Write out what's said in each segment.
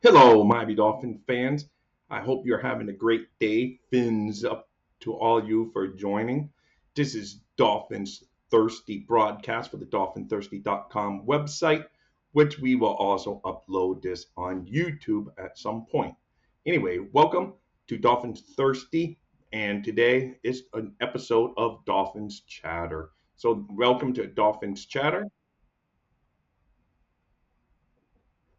Hello, Miami Dolphin fans. I hope you're having a great day. Fins up to all you for joining. This is Dolphins Thirsty broadcast for the dolphinsthirsty.com website, which we will also upload this on YouTube at some point. Anyway, welcome to Dolphins Thirsty, and today is an episode of Dolphins Chatter. So, welcome to Dolphins Chatter,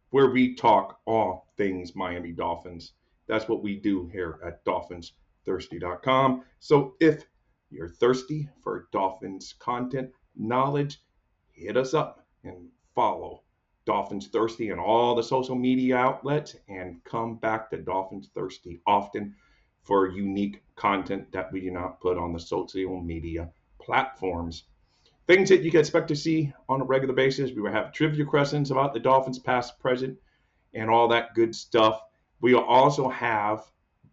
where we talk all things Miami Dolphins. That's what we do here at DolphinsThirsty.com. So if you're thirsty for Dolphins content, knowledge, hit us up and follow Dolphins Thirsty on all the social media outlets and come back to Dolphins Thirsty often for unique content that we do not put on the social media platforms. Things that you can expect to see on a regular basis. We will have trivia questions about the Dolphins past, present, and all that good stuff. We will also have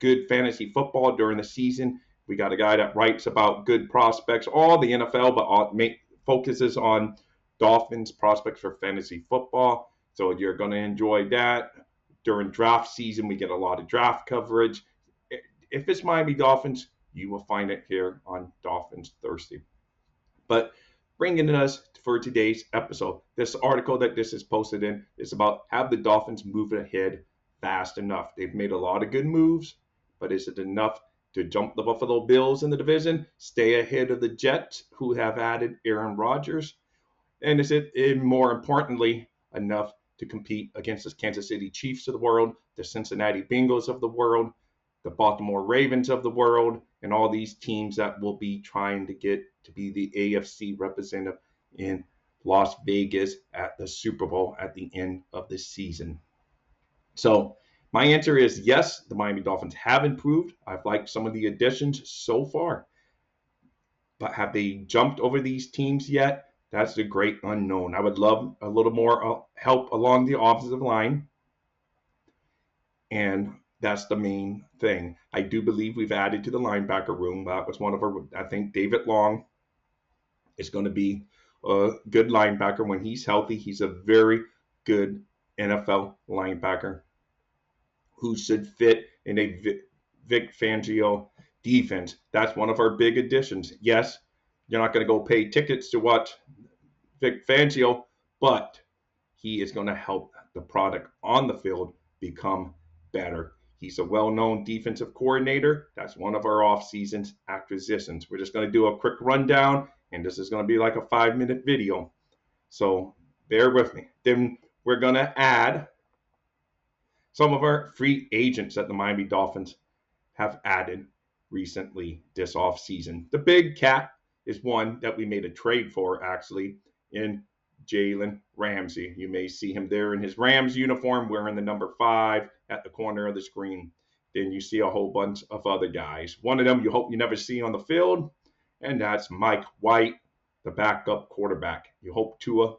good fantasy football during the season. We got a guy that writes about good prospects, all the NFL, but focuses on Dolphins prospects for fantasy football. So you're going to enjoy that. During draft season, we get a lot of draft coverage. If it's Miami Dolphins, you will find it here on Dolphins Thirsty. But bringing us for today's episode, this article that this is posted in is about have the Dolphins move ahead fast enough? They've made a lot of good moves, but is it enough to jump the Buffalo Bills in the division, stay ahead of the Jets, who have added Aaron Rodgers? And is it, more importantly, enough to compete against the Kansas City Chiefs of the world, the Cincinnati Bengals of the world, the Baltimore Ravens of the world, and all these teams that will be trying to get to be the AFC representative in Las Vegas at the Super Bowl at the end of the season? So, my answer is yes, the Miami Dolphins have improved. I've liked some of the additions so far. But have they jumped over these teams yet? That's the great unknown. I would love a little more help along the offensive line, and that's the main thing. I do believe we've added to the linebacker room. That was one of our, I think David Long is going to be a good linebacker when he's healthy. He's a very good NFL linebacker who should fit in a Vic Fangio defense. That's one of our big additions. Yes, you're not going to go pay tickets to watch Vic Fangio, but he is going to help the product on the field become better. He's a well-known defensive coordinator. That's one of our off-season acquisitions. We're just going to do a quick rundown, and this is going to be like a 5-minute video. So bear with me. Then we're going to add some of our free agents that the Miami Dolphins have added recently this offseason. The big cat is one that we made a trade for, actually, in Jalen Ramsey. You may see him there in his Rams uniform wearing the number 5 at the corner of the screen. Then you see a whole bunch of other guys. One of them you hope you never see on the field, and that's Mike White, the backup quarterback. You hope Tua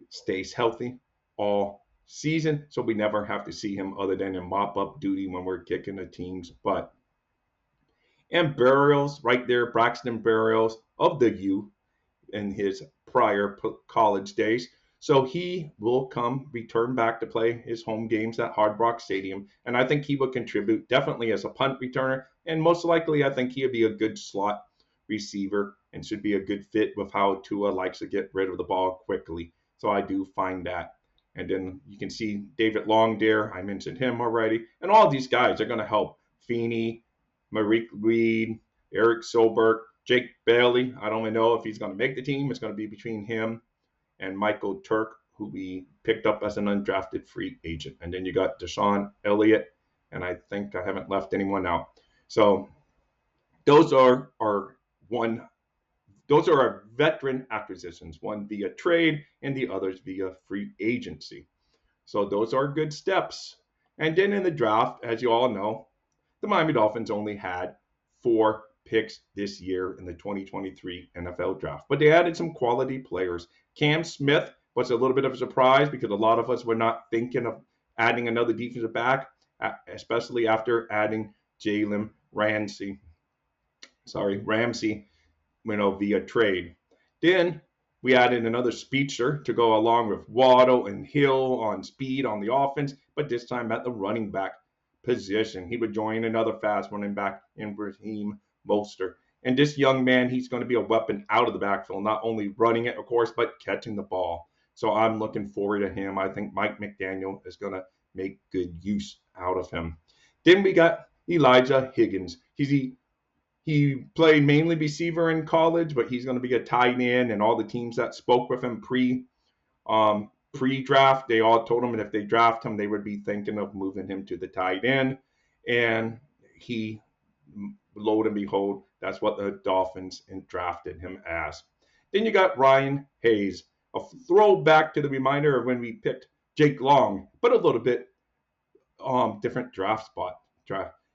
stays healthy all season so we never have to see him other than in mop-up duty when we're kicking the team's butt. And Burials, right there, Braxton Burials of the U in his prior college days. So he will return back to play his home games at Hard Rock Stadium. And I think he would contribute definitely as a punt returner. And most likely, I think he'll be a good slot receiver and should be a good fit with how Tua likes to get rid of the ball quickly. So I do find that. And then you can see David Long there. I mentioned him already. And all these guys are going to help. Feeney, Marique Reed, Eric Silbert, Jake Bailey. I don't even know if he's going to make the team. It's going to be between him and Michael Turk, who we picked up as an undrafted free agent. And then you got Deshaun Elliott, and I think I haven't left anyone out. So those are our veteran acquisitions, one via trade and the others via free agency. So those are good steps. And then in the draft, as you all know, the Miami Dolphins only had 4 picks this year in the 2023 NFL draft. But they added some quality players. Cam Smith was a little bit of a surprise because a lot of us were not thinking of adding another defensive back, especially after adding Jalen Ramsey, via trade. Then We added another speedster to go along with Waddle and Hill on speed on the offense, but this time at the running back position. He would join another fast running back in Raheem Mostert. And this young man, he's going to be a weapon out of the backfield, not only running it, of course, but catching the ball. So I'm looking forward to him. I think Mike McDaniel is going to make good use out of him. Then we got Elijah Higgins. He played mainly receiver in college, but he's going to be a tight end. And all the teams that spoke with him pre-draft, they all told him that if they draft him, they would be thinking of moving him to the tight end. And he, lo and behold, that's what the Dolphins drafted him as. Then you got Ryan Hayes, a throwback to the reminder of when we picked Jake Long, but a little bit different draft spot.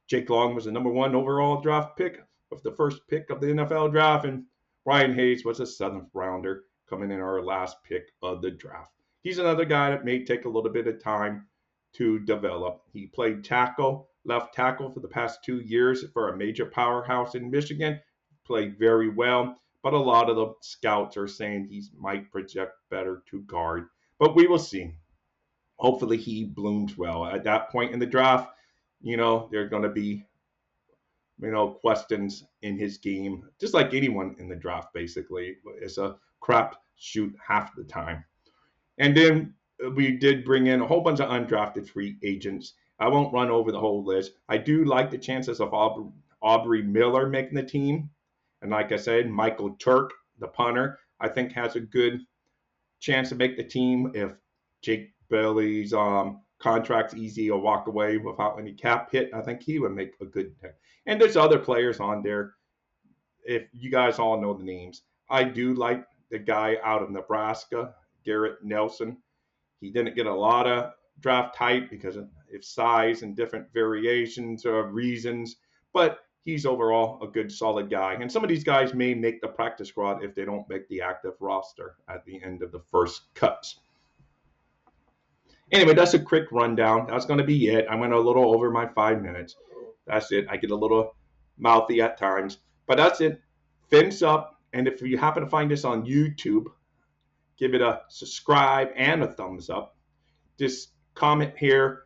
Jake Long was the number one overall draft pick of the first pick of the NFL draft, and Ryan Hayes was a seventh rounder coming in our last pick of the draft. He's another guy that may take a little bit of time to develop. He played left tackle for the past 2 years for a major powerhouse in Michigan, played very well, but a lot of the scouts are saying he might project better to guard. But we will see. Hopefully he blooms well. At that point in the draft, there are going to be, questions in his game, just like anyone in the draft, basically. It's a crap shoot half the time. And then we did bring in a whole bunch of undrafted free agents. I won't run over the whole list. I do like the chances of Aubrey Miller making the team. And like I said, Michael Turk, the punter, I think has a good chance to make the team if Jake Bailey's contract's easy or walk away without any cap hit. I think he would make a good pick. And there's other players on there. If you guys all know the names, I do like the guy out of Nebraska, Garrett Nelson. He didn't get a lot of draft hype because of his size and different variations of reasons, but he's overall a good, solid guy. And some of these guys may make the practice squad if they don't make the active roster at the end of the first cuts. Anyway, that's a quick rundown. That's going to be it. I went a little over my 5 minutes. That's it. I get a little mouthy at times, but that's it. Fins up. And if you happen to find this on YouTube, give it a subscribe and a thumbs up. Just comment here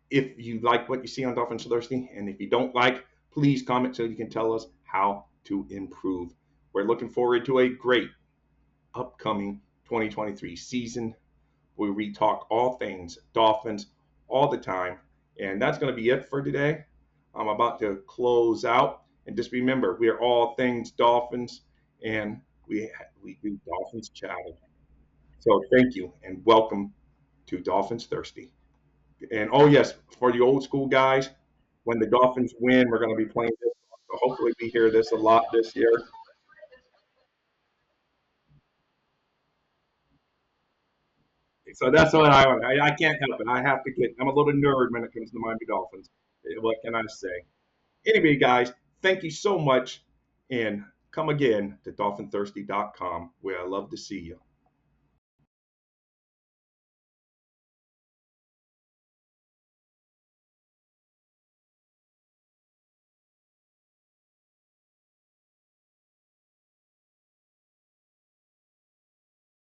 if you like what you see on Dolphins Thirsty. And if you don't like, please comment so you can tell us how to improve. We're looking forward to a great upcoming 2023 season where we talk all things Dolphins all the time. And that's going to be it for today. I'm about to close out. And just remember, we are all things Dolphins, and we do Dolphins Chatter. So thank you and welcome to Dolphins Thirsty. And oh yes, for the old school guys, when the Dolphins win, we're going to be playing this. So hopefully we hear this a lot this year. So that's what I want. I can't help it. I have to get. I'm a little nerd when it comes to the Miami Dolphins. What can I say? Anyway, guys, thank you so much, and come again to dolphinthirsty.com, where I love to see you.